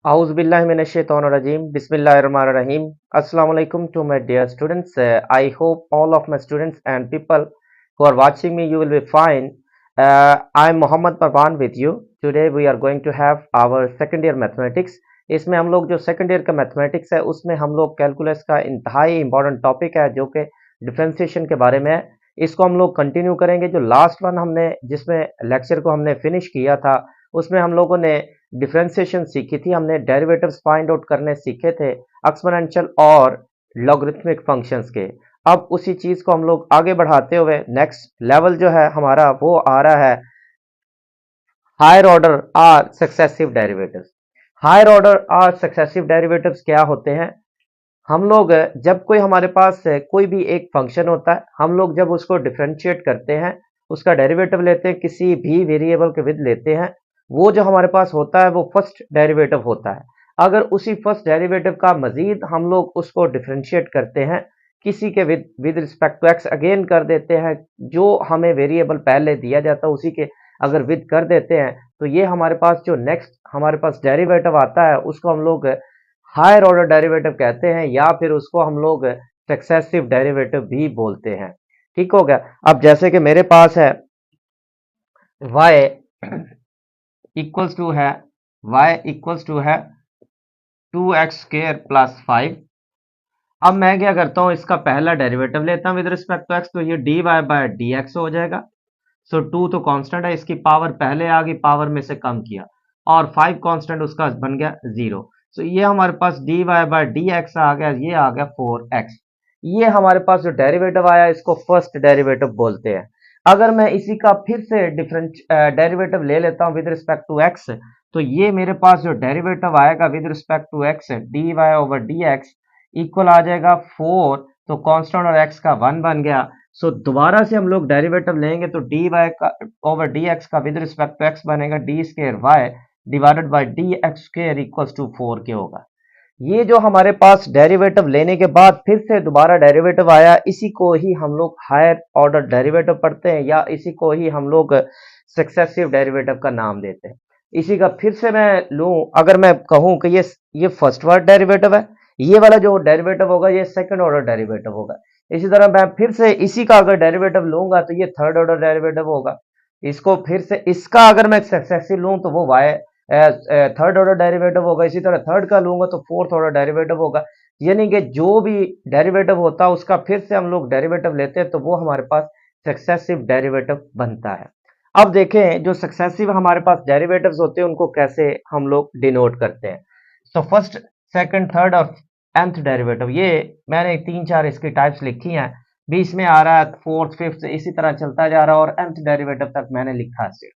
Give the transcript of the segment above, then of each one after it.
Auzubillahiminash-shaytanir-rajim. Bismillahir-rahmanir-rahim. Assalamu alaikum to my dear students. I hope all of my students and people who are watching me, you will be fine. I'm Muhammad Parvan with you. Today we are going to have our second year mathematics. इसमें हम लोग जो second year का mathematics है उसमें हम लोग calculus का इंतहाई इंपॉर्टेंट टॉपिक है जो कि डिफरेंशिएशन के बारे में है। इसको हम लोग कंटिन्यू करेंगे। जो लास्ट वन हमने जिसमें लेक्चर को हमने फिनिश किया था उसमें हम लोगों ने डिफरेंशिएशन सीखी थी, हमने डेरिवेटिव्स फाइंड आउट करने सीखे थे एक्सपोनेंशियल और लॉगरिथमिक फंक्शंस के। अब उसी चीज को हम लोग आगे बढ़ाते हुए नेक्स्ट लेवल जो है हमारा वो आ रहा है higher order are successive derivatives. Higher order are successive derivatives क्या होते हैं? हम लोग जब कोई हमारे पास कोई भी एक फंक्शन होता है, हम लोग जब उसको डिफरेंशिएट करते हैं, उसका डेरिवेटिव लेते हैं, किसी भी वेरिएबल के विद लेते हैं, वो जो हमारे पास होता है वो फर्स्ट डेरिवेटिव होता है। अगर उसी फर्स्ट डेरिवेटिव का मजीद हम लोग उसको डिफरेंशिएट करते हैं, किसी के with respect to x again कर देते हैं, जो हमें वेरिएबल पहले दिया जाता है उसी के अगर विद कर देते हैं, तो ये हमारे पास जो नेक्स्ट हमारे पास डेरिवेटिव आता है उसको हम लोग हायर ऑर्डर डेरिवेटिव कहते हैं या फिर उसको हम लोग सक्सेसिव डेरिवेटिव भी बोलते हैं। ठीक हो गया। अब जैसे कि मेरे पास है y इक्वल्स टू है 2x² प्लस 5। अब मैं क्या करता हूं, इसका पहला डेरिवेटिव लेता हूं विद रिस्पेक्ट टू x, तो ये dy बाय dx हो जाएगा। सो 2 तो कांस्टेंट है, इसकी पावर पहले आ गई, पावर में से कम किया और 5 कांस्टेंट उसका बन गया 0। सो ये हमारे पास dy बाय dx आ गया, ये आ गया 4x। ये हमारे पास जो डेरिवेटिव आया इसको फर्स्ट डेरिवेटिव बोलते हैं। अगर मैं इसी का फिर से डिफरेंट डेरिवेटिव ले लेता हूं विद रिस्पेक्ट टू x, तो ये मेरे पास जो डेरिवेटिव आएगा with respect to x dy over dx equal आ जाएगा 4, तो कांस्टेंट और x का 1 बन गया। सो दोबारा से हम लोग डेरिवेटिव लेंगे तो dy का ओवर dx का विद रिस्पेक्ट टू x बनेगा d² y divided by dx² equals to 4 के होगा। ये जो हमारे पास डेरिवेटिव लेने के बाद फिर से दोबारा डेरिवेटिव आया, इसी को ही हम लोग हायर ऑर्डर डेरिवेटिव पढ़ते हैं या इसी को ही हम लोग सक्सेसिव डेरिवेटिव का नाम देते हैं। इसी का फिर से मैं लूं, अगर मैं कहूं कि ये फर्स्ट वर्ड डेरिवेटिव है, ये वाला जो डेरिवेटिव होगा ये सेकंड ऑर्डर डेरिवेटिव होगा। इसी तरह मैं फिर से इसी का अगर डेरिवेटिव लूंगा तो ये थर्ड ऑर्डर डेरिवेटिव होगा। इसको फिर से इसका अगर मैं सक्सेसिव लूं तो वो थर्ड ऑर्डर डेरिवेटिव होगा। इसी तरह थर्ड का लूंगा तो फोर्थ ऑर्डर डेरिवेटिव होगा। यानी कि जो भी डेरिवेटिव होता है उसका फिर से हम लोग डेरिवेटिव लेते हैं तो वो हमारे पास सक्सेसिव डेरिवेटिव बनता है। अब देखें जो सक्सेसिव हमारे पास डेरिवेटिव्स होते हैं उनको कैसे हम लोग डिनोट करते हैं। सो फर्स्ट, सेकंड, थर्ड और nth डेरिवेटिव, ये मैंने 3-4 इसकी टाइप्स लिखी हैं। बीच में आ रहा है फोर्थ, फिफ्थ, इसी तरह चलता जा रहा है और nth डेरिवेटिव तक मैंने लिखा है सिर्फ।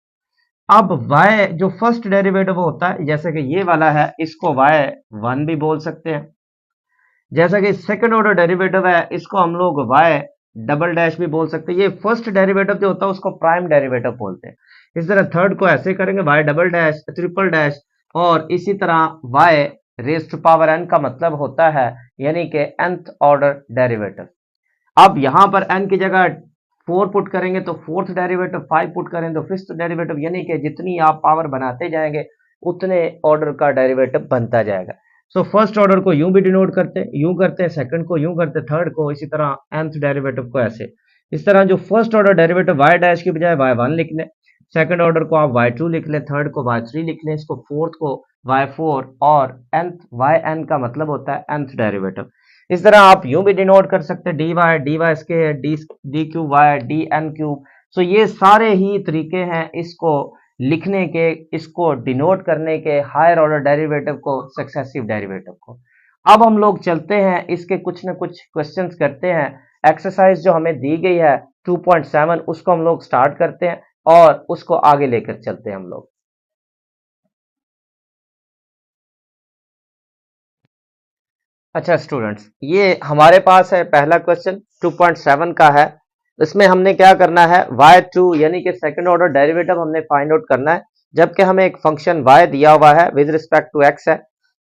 अब y जो फर्स्ट डेरिवेटिव होता है, जैसे कि ये वाला है, इसको y1 भी बोल सकते हैं। जैसा कि सेकंड ऑर्डर डेरिवेटिव है, इसको हम लोग y डबल डैश भी बोल सकते हैं। ये फर्स्ट डेरिवेटिव जो होता है उसको प्राइम डेरिवेटिव बोलते हैं। इस तरह थर्ड को ऐसे करेंगे y double dash, triple dash, और इसी तरह y raise to power n का मतलब होता है यानी कि nth ऑर्डर डेरिवेटिव। अब यहां पर n की जगह 4 पुट करेंगे तो फोर्थ डेरिवेटिव, 5 पुट करें तो फिफ्थ डेरिवेटिव, यानी कि जितनी आप पावर बनाते जाएंगे उतने ऑर्डर का डेरिवेटिव बनता जाएगा। सो फर्स्ट ऑर्डर को यूं भी डिनोट करते हैं, यूं करते हैं, सेकंड को यूं करते हैं, थर्ड को, इसी तरह nth डेरिवेटिव को ऐसे। इस तरह जो first order derivative y dash की बजाय y1 लिख लें, सेकंड ऑर्डर को आप y2 लिख लें, थर्ड को y3 लिख लें, इसको फोर्थ को y4 और nth yn का मतलब होता है nth डेरिवेटिव। इस तरह आप यूं भी डिनोट कर सकते हैं dy dy cube y dn cube. So ये सारे ही तरीके हैं इसको लिखने के, इसको डिनोट करने के, हायर ऑर्डर डेरिवेटिव को, सक्सेसिव डेरिवेटिव को। अब हम लोग चलते हैं इसके कुछ ना कुछ क्वेश्चंस करते हैं। एक्सरसाइज जो हमें दी गई है 2.7 उसको हम लोग स्टार्ट करते हैं और उसको आगे लेकर चलते हैं हम लोग। अच्छा स्टूडेंट्स, ये हमारे पास है पहला क्वेश्चन 2.7 का है। इसमें हमने क्या करना है, y2 यानी कि सेकंड ऑर्डर डेरिवेटिव हमने फाइंड आउट करना है, जबकि हमें एक फंक्शन y दिया हुआ है विद रिस्पेक्ट टू x है,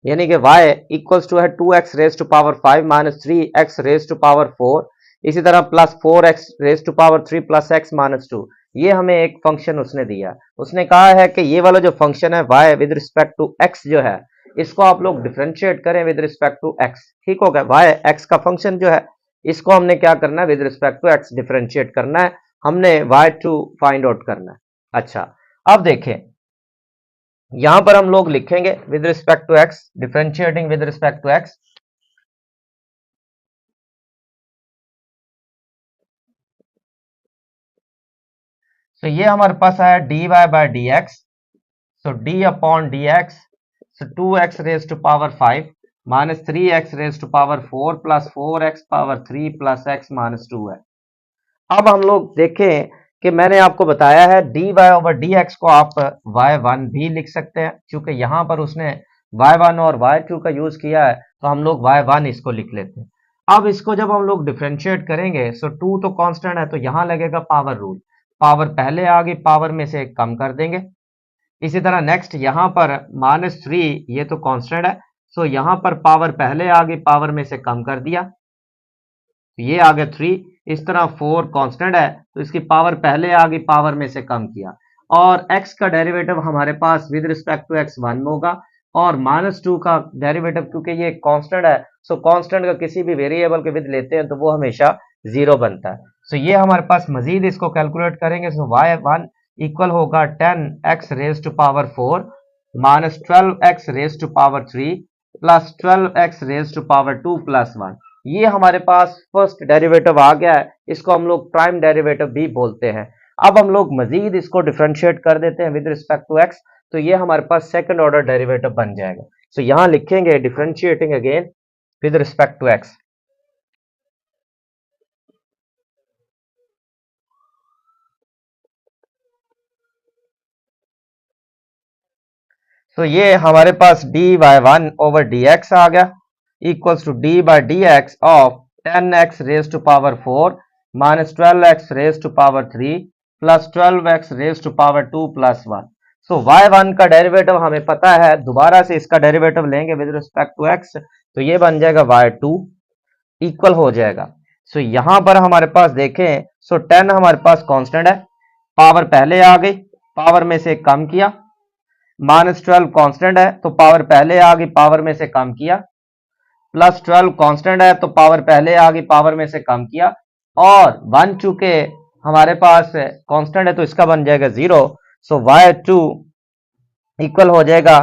यानी कि y इक्वल्स टू है 2x raise to power 5 minus 3x raise to power 4, इसी तरह plus 4x raise to power 3 plus x minus 2। ये हमें एक फंक्शन उसने दिया। उसने कहा है कि ये वाला जो फंक्शन है y with respect to x जो है इसको आप लोग डिफरेंशिएट करें विद रिस्पेक्ट टू एक्स, ठीक हो गया। वाई एक्स का फंक्शन जो है इसको हमने क्या करना है, with respect to x differentiate करना है, हमने वाई टू फाइंड आउट करना है। अच्छा, अब देखें यहां पर हम लोग लिखेंगे with respect to x, differentiating with respect to x. तो ये हमारे पास आया d y by d x, so d upon d x, so 2x raise to power 5 minus 3x raise to power 4 plus 4x power 3 plus x minus 2 है। अब हम लोग देखें कि मैंने आपको बताया है d y over d x को आप y1 भी लिख सकते हैं, क्योंकि यहां पर उसने y1 और y2 का यूज किया है तो हम लोग y1 इसको लिख लेते हैं। अब इसको जब हम लोग डिफरेंशिएट करेंगे, सो 2 तो कांस्टेंट है तो यहां लगेगा पावर रूल, पावर पहले आ गई, पावर में से कम कर देंगे। इसी तरह नेक्स्ट यहां पर -3 ये तो कांस्टेंट है, सो यहां पर पावर पहले आ गई, पावर में से कम कर दिया, तो ये आ गया 3। इस तरह 4 कांस्टेंट है तो इसकी पावर पहले आ गई, पावर में से कम किया, और x का डेरिवेटिव हमारे पास विद रिस्पेक्ट टू x 1 होगा, और -2 का डेरिवेटिव क्योंकि ये कांस्टेंट है, सो कांस्टेंट का किसी भी वेरिएबल के विद लेते हैं तो वो हमेशा 0 बनता है। सो ये हमारे पास मजीद इसको कैलकुलेट करेंगे, सो y1 इक्वल होगा 10x raise to power 4 minus 12x raise to power 3 plus 12x raise to power 2 plus 1। ये हमारे पास फर्स्ट डेरिवेटिव आ गया है, इसको हम लोग प्राइम डेरिवेटिव भी बोलते हैं। अब हम लोग मजीद इसको डिफरेंशिएट कर देते हैं विद रिस्पेक्ट टू एक्स, तो ये हमारे पास सेकंड ऑर्डर डेरिवेटिव बन जाएगा। सो यहां लिखेंगे differentiating again with respect to x. तो ये हमारे पास d by 1 over d x आ गया equals to d by d x of 10x raise to power 4 minus 12x raise to power 3 plus 12x raise to power 2 plus 1। So y1 का derivative हमें पता है, दोबारा से इसका डेरिवेटिव लेंगे विद रिस्पेक्ट टू x, तो ये बन जाएगा y2 इक्वल हो जाएगा। सो यहां पर हमारे पास देखें, सो 10 हमारे पास कांस्टेंट है, पावर पहले आ गई, पावर में से कम किया, -12 कांस्टेंट है तो पावर पहले आ गई, पावर में से कम किया, प्लस 12 कांस्टेंट है तो पावर पहले आ गई, पावर में से कम किया, और 1 चूंकि हमारे पास कांस्टेंट है तो इसका बन जाएगा 0। सो y2 इक्वल हो जाएगा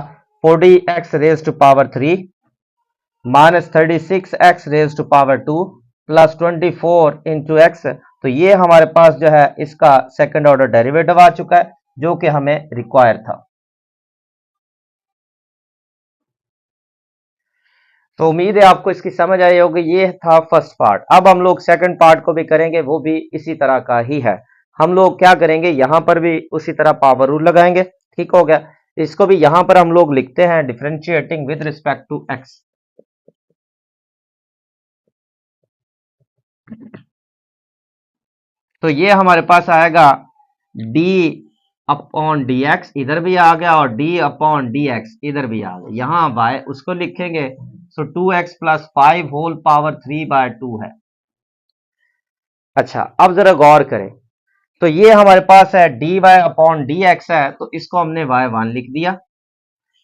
40x raise to power 3 minus 36x raise to power 2 plus 24 into x. तो ये हमारे पास जो है इसका सेकंड ऑर्डर डेरिवेटिव आ चुका है जो कि हमें रिक्वायर था। तो उम्मीद है आपको इसकी समझ आई होगी। ये था फर्स्ट पार्ट। अब हम लोग सेकंड पार्ट को भी करेंगे, वो भी इसी तरह का ही है। हम लोग क्या करेंगे, यहां पर भी उसी तरह पावर रूल लगाएंगे, ठीक हो गया। इसको भी यहां पर हम लोग लिखते हैं differentiating with respect to x. तो ये हमारे पास आएगा d अपॉन डी एक्स, इधर भी आ गया, और d अपॉन डी एक्स इधर भी आ गया। यहां y उसको लिखेंगे, सो 2x प्लस 5 होल पावर 3/2 है। अच्छा, अब जरा गौर करें, तो ये हमारे पास है dy अपॉन डी एक्स है, तो इसको हमने y1 लिख दिया।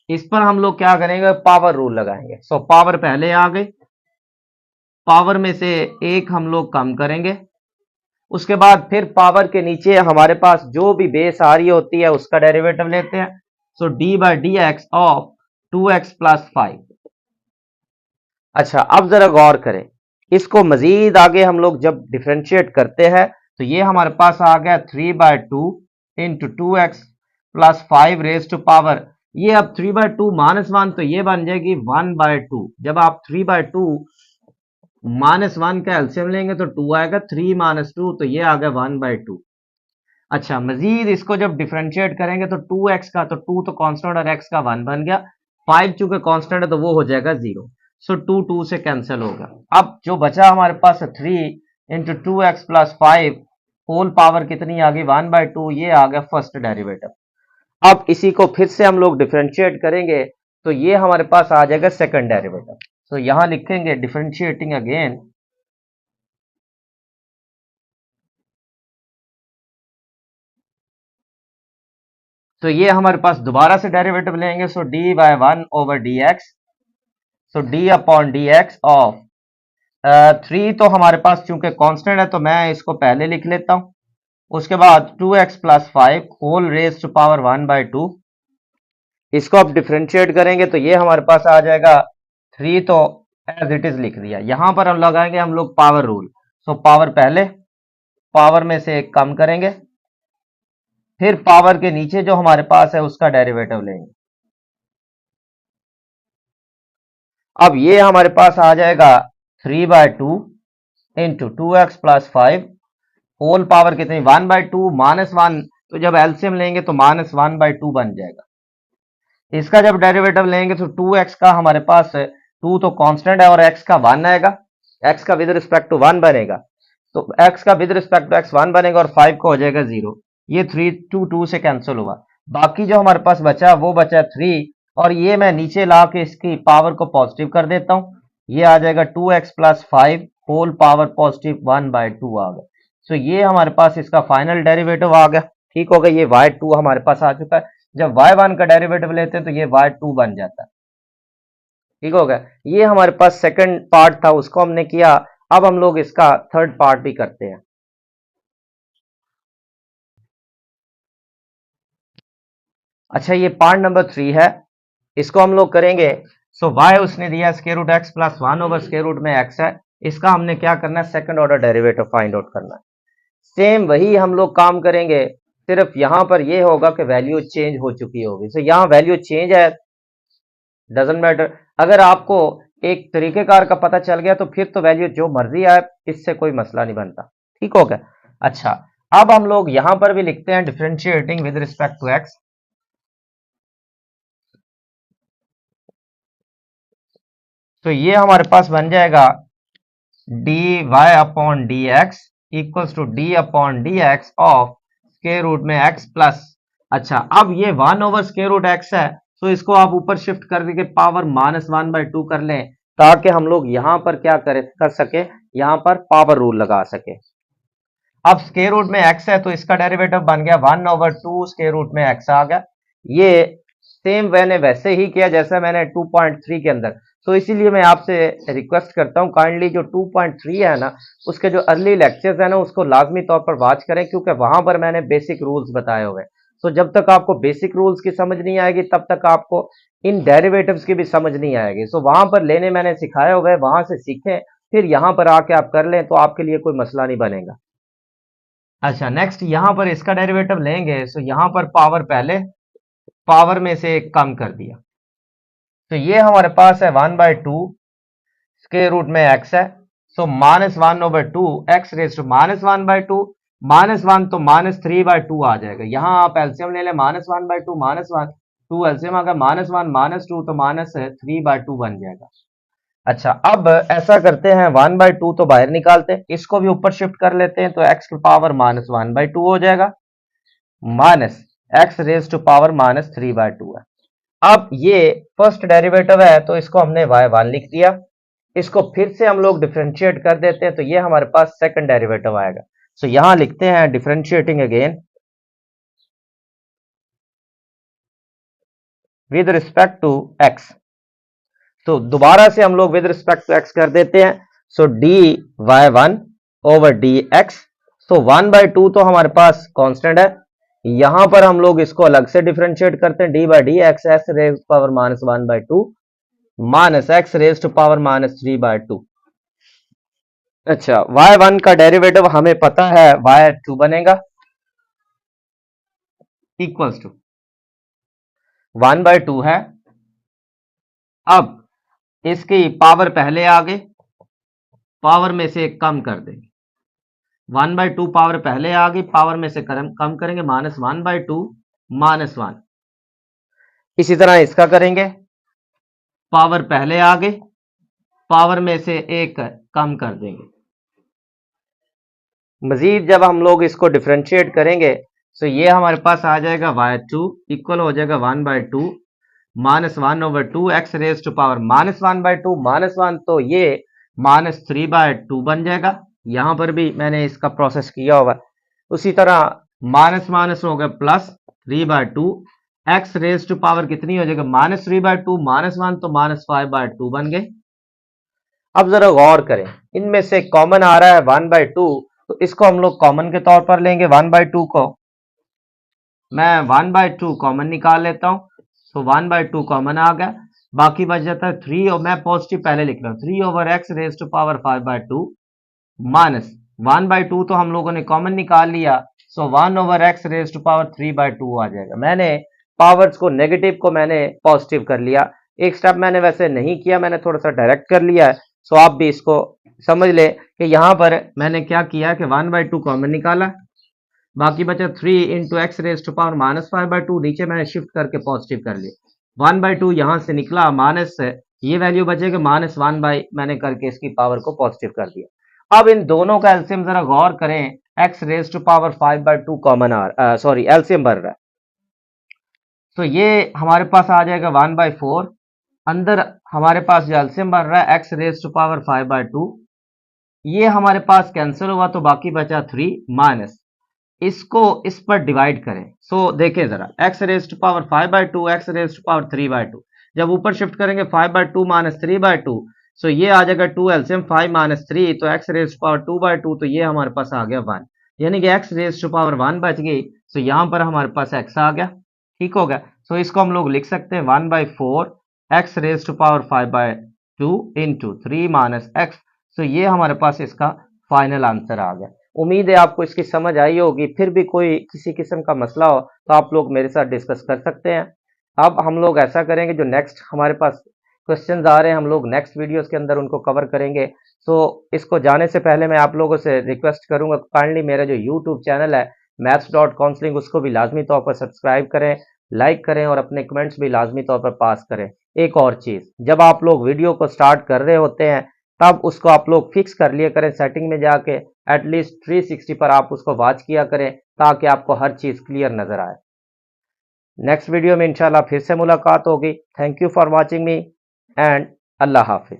इस पर हम लोग क्या करेंगे, पावर रूल लगाएंगे। सो पावर पहले आ गई, पावर में से एक हम लोग कम करेंगे, उसके बाद फिर पावर के नीचे हमारे पास जो भी बेस आ रही होती है उसका डेरिवेटिव लेते हैं। So d by d x of 2x plus 5। अच्छा, अब जरा गौर करें, इसको मजीद आगे हम लोग जब डिफरेंशिएट करते हैं तो ये हमारे पास आ गया 3/2 into 2x plus 5 raise to power, ये अब 3/2 -1 तो ये बन जाएगी 1/2। जब आप 3/2 -1 का एलसीएम लेंगे तो 2 आएगा, 3 - 2 तो ये आ गया 1/2। अच्छा, मजीद इसको जब डिफरेंशिएट करेंगे तो 2x का, तो 2 तो कांस्टेंट और x का 1 बन गया, 5 चूंकि कांस्टेंट है तो वो हो जाएगा 0। सो 2 2 से कैंसिल होगा। अब जो बचा हमारे पास 3 into 2x plus 5 whole power कितनी आ गई, 1/2, ये आ गया फर्स्ट डेरिवेटिव। अब इसी को फिर से हम लोग डिफरेंशिएट करेंगे तो ये हमारे पास आ जाएगा सेकंड डेरिवेटिव। तो यहां लिखेंगे डिफरेंशिएटिंग अगेन तो ये हमारे पास दोबारा से डेरिवेटिव लेंगे, so d by 1 over d x, so d upon d x of 3 तो हमारे पास चूंकि कांस्टेंट है तो मैं इसको पहले लिख लेता हूं, उसके बाद 2x plus 5 whole raise to power 1 by 2, इसको आप डिफ्रेंशिएट करेंगे तो ये हमारे पास आ जाएगा 3, तो एज इट इज लिख दिया। यहां पर हम लगाएंगे हम लोग पावर रूल, सो पावर पहले पावर में से एक कम करेंगे, फिर पावर के नीचे जो हमारे पास है उसका डेरिवेटिव लेंगे। अब ये हमारे पास आ जाएगा 3 by 2 into 2x plus 5 whole power कितनी 1 बाय 2 माइनस 1, तो जब एलसीएम लेंगे तो माइनस 1 बाय 2 बन जाएगा। इसका जब डेरिवेटिव लेंगे तो 2x का हमारे पास 2 तो कांस्टेंट है और x का 1 आएगा, x का विद रिस्पेक्ट टू 1 बनेगा, तो x का विद रिस्पेक्ट टू x 1 बनेगा और 5 का हो जाएगा 0। ये 3 2 से कैंसिल हुआ, बाकी जो हमारे पास बचा वो बचा 3, और ये मैं नीचे ला के इसकी पावर को पॉजिटिव कर देता हूं, ये आ जाएगा 2x plus 5 whole power positive 1 by 2 आ गया। तो ये हमारे पास इसका फाइनल डेरिवेटिव आ गया। ठीक हो गया, ये y2 हमारे पास आ चुका है। जब y1 का डेरिवेटिव लेते हैं तो ये y2 बन जाता है। ठीक हो गया, ये हमारे पास सेकंड पार्ट था, उसको हमने किया। अब हम लोग इसका थर्ड पार्ट भी करते हैं। अच्छा, ये पार्ट नंबर 3 है, इसको हम लोग करेंगे। सो y उसने दिया square root x plus 1 over square root में x है, इसका हमने क्या करना है, second order derivative find out करना है। सेम वही हम लोग काम करेंगे, सिर्फ यहां पर ये होगा कि वैल्यू चेंज हो चुकी होगी। सो यहां वैल्यू चेंज है, डजंट मैटर। अगर आपको एक तरीकेकार का पता चल गया तो फिर तो वैल्यू जो मर्जी आए, इससे कोई मसला नहीं बनता। ठीक हो गया। अच्छा, अब हम लोग यहां पर भी लिखते हैं differentiating with respect to x, तो ये हमारे पास बन जाएगा d y upon d x equals to d upon d x of square root में x प्लस, अच्छा अब ये 1 ओवर स्क्वायर रूट x है, तो इसको आप ऊपर शिफ्ट कर देके पावर माइनस 1 बाय 2 कर लें, ताकि हम लोग यहां पर क्या कर सके, यहां पर पावर रूल लगा सके। अब स्क्वायर रूट में x है तो इसका डेरिवेटिव बन गया 1 ओवर 2 स्क्वायर रूट में x आ गया। ये सेम मैंने वैसे ही किया जैसा मैंने 2.3 के अंदर, तो इसीलिए मैं आपसे रिक्वेस्ट करता हूं काइंडली जो 2.3 है ना, उसके जो अर्ली लेक्चर्स है ना उसको लाजमी तौर पर वॉच करें, क्योंकि वहां पर मैंने बेसिक रूल्स बताए हुए। तो जब तक आपको बेसिक रूल्स की समझ नहीं आएगी तब तक आपको इन डेरिवेटिव्स की भी समझ नहीं आएगी। सो वहां पर लेने मैंने सिखाए हुए, वहां से सीखें, फिर यहां पर आके आप कर लें तो आपके लिए कोई मसला नहीं बनेगा। अच्छा, नेक्स्ट यहां पर इसका डेरिवेटिव लेंगे, सो यहां पर पावर पहले पावर में से एक कम कर दिया, तो ये हमारे पास है 1 बाय 2 स्क्वायर रूट में x है, so minus 1 over 2 x raise to minus 1 by 2, minus 1 तो माइनस 3 बाय 2 आ जाएगा। यहां आप एलसीएम ले लें, माइनस 1 बाय 2 माइनस 1 2 एलसीएम आ गया, माइनस 1 माइनस 2 तो माइनस 3 बाय 2 बन जाएगा। अच्छा, अब ऐसा करते हैं 1 बाय 2 तो बाहर निकालते हैं, इसको भी ऊपर शिफ्ट कर लेते हैं, तो x की पावर माइनस 1 बाय 2 हो जाएगा, minus x raise to power minus 3 by 2 है। अब ये फर्स्ट डेरिवेटिव है तो इसको हमने y1 लिख दिया, इसको फिर से हम लोग डिफरेंशिएट कर देते हैं तो ये हमारे पास सेकंड डेरिवेटिव आएगा। सो यहां लिखते हैं differentiating again with respect to x, तो दोबारा से हम लोग विद रिस्पेक्ट टू x कर देते हैं। So d y1 over d x, so 1 by 2 तो हमारे पास कांस्टेंट है, यहां पर हम लोग इसको अलग से डिफरेंशिएट करते हैं, d by d x x raise power minus 1 by 2 minus x raise to power minus 3 by 2। अच्छा, y1 का डेरिवेटिव हमें पता है y2 बनेगा इक्वल्स टू 1 बाय 2 है। अब इसकी पावर पहले आ गई, पावर में से कम कर देंगे, 1 बाय 2 पावर पहले आ गई, पावर में से कम करेंगे, माइनस 1 बाय 2 माइनस 1। इसी तरह इसका करेंगे, पावर पहले आ गई, पावर में से एक कम कर देंगे। मजीद जब हम लोग इसको डिफरेंशिएट करेंगे तो ये हमारे पास आ जाएगा y2 इक्वल हो जाएगा 1 by 2 minus 1 over 2 x raise to power minus 1 by 2 minus 1, तो ये माइनस 3 बाय 2 बन जाएगा। यहां पर भी मैंने इसका प्रोसेस किया होगा। उसी तरह माइनस माइनस हो गया plus, 3/2 x raise to power कितनी हो जाएगा -3/2 -1 तो -5/2 बन गए। अब जरा गौर करें, इनमें से कॉमन आ रहा है 1/2, तो इसको हम लोग कॉमन के तौर पर लेंगे। 1/2 को मैं 1/2 कॉमन निकाल लेता हूं, तो 1/2 कॉमन आ गया, बाकी बच जाता है 3, और मैं पॉजिटिव पहले लिख रहा हूं 3/x raise to power 5/2 minus 1/2 तो हम लोगों ने कॉमन निकाल लिया, सो 1/x रेज टू पावर 3/2 आ जाएगा। मैंने पावर्स को नेगेटिव को मैंने पॉजिटिव कर लिया, एक स्टेप मैंने वैसे नहीं किया, मैंने थोड़ा सा डायरेक्ट कर लिया है। सो आप भी इसको समझ ले कि यहां पर मैंने क्या किया कि 1/2 कॉमन निकाला, बाकी बचा 3 into x raise to power -5/2, नीचे मैंने शिफ्ट करके पॉजिटिव कर लिया। 1/2 यहां से निकला, माइनस से ये वैल्यू बचेगा -1 बाई मैंने करके इसकी पावर को पॉजिटिव कर दिया। अब इन दोनों का एलसीएम जरा गौर करें, x raise to power 5/2 common sorry LCM बन रहा है, तो ये हमारे पास आ जाएगा 1/4, अंदर हमारे पास जो एलसीएम बन रहा है एक्स रेज टू पावर 5/2, ये हमारे पास कैंसिल हुआ तो बाकी बचा 3 माइनस, इसको इस पर डिवाइड करें। सो देखें जरा, x raise to power 5/2 x raise to power 3/2, जब ऊपर शिफ्ट करेंगे 5/2 माइनस 3/2, सो ये आ जाएगा 2 एलसीएम 5 माइनस 3, तो एक्स रेज टू पावर 2/2, तो ये हमारे पास आ गया 1, यानी कि एक्स रेज टू पावर 1 बच गई। सो यहां पर हमारे पास एक्स आ गया, ठीक हो गया। सो इसको हम लोग लिख सकते हैं 1/4 x raise to power 5/2 into 3 minus x. So ये हमारे पास इसका फाइनल आंसर आ गया। उम्मीद है आपको इसकी समझ आई होगी, फिर भी कोई किसी किस्म का मसला हो तो आप लोग मेरे साथ डिस्कस कर सकते हैं। अब हम लोग ऐसा करेंगे, जो नेक्स्ट हमारे पास क्वेश्चंस आ रहे हैं हम लोग नेक्स्ट वीडियोस के अंदर उनको कवर करेंगे। सो इसको जाने से पहले मैं आप लोगों से रिक्वेस्ट करूंगा, काइंडली मेरा जो यूट्यूब चैनल है maths.counseling उसको भी लाजमी तौर पर सब्सक्राइब करें, लाइक करें और अपने कमेंट्स भी लाजमी तौर पर पास करें। एक और चीज़, जब आप लोग वीडियो को स्टार्ट कर रहे होते हैं तब उसको आप लोग फिक्स कर लिया करें सेटिंग में जाके, एटलीस्ट 360 पर आप उसको वॉच किया करें ताकि आपको हर चीज़ क्लियर नजर आए। नेक्स्ट वीडियो में इंशाल्लाह फिर से मुलाकात होगी। Thank you for watching me and Allah Hafiz.